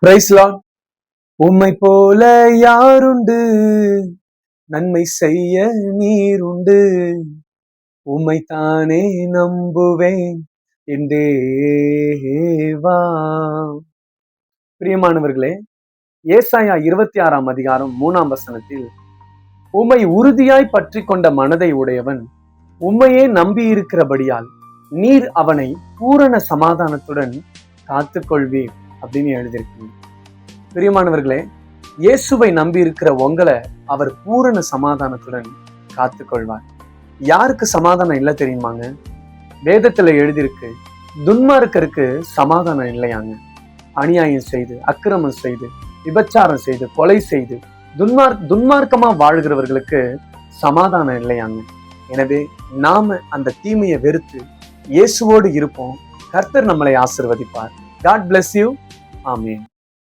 Price Lord. உம்மை போல யாருண்டு, நன்மை செய்ய நீருண்டு, உம்மை தானே நம்புவேன் என் தேவா. பிரியமானவர்களே, ஏசாயா 26 அதிகாரம் 3 உம்மை உறுதியாய் பற்றி கொண்ட மனதை உடையவன் உம்மையே நம்பி இருக்கிறபடியால் நீர் அவனை பூரண சமாதானத்துடன் காத்துக்கொள்வீர் அப்படின்னு எழுதியிருக்கீங்க. பிரியமானவர்களே, இயேசுவை நம்பி இருக்கிற உங்களை அவர் பூரண சமாதானத்துடன் காத்துக்கொள்வார். யாருக்கு சமாதானம் இல்லை தெரியுமாங்க? வேதத்துல எழுதியிருக்கு, துன்மார்க்கருக்கு சமாதானம் இல்லையாங்க. அநியாயம் செய்து, அக்கிரமம் செய்து, விபச்சாரம் செய்து, கொலை செய்து துன்மார்க்கமா வாழ்கிறவர்களுக்கு சமாதானம் இல்லையாங்க. எனவே நாம அந்த தீமையை வெறுத்து இயேசுவோடு இருப்போம். கர்த்தர் நம்மளை ஆசீர்வதிப்பார். God bless you. ஆமென்.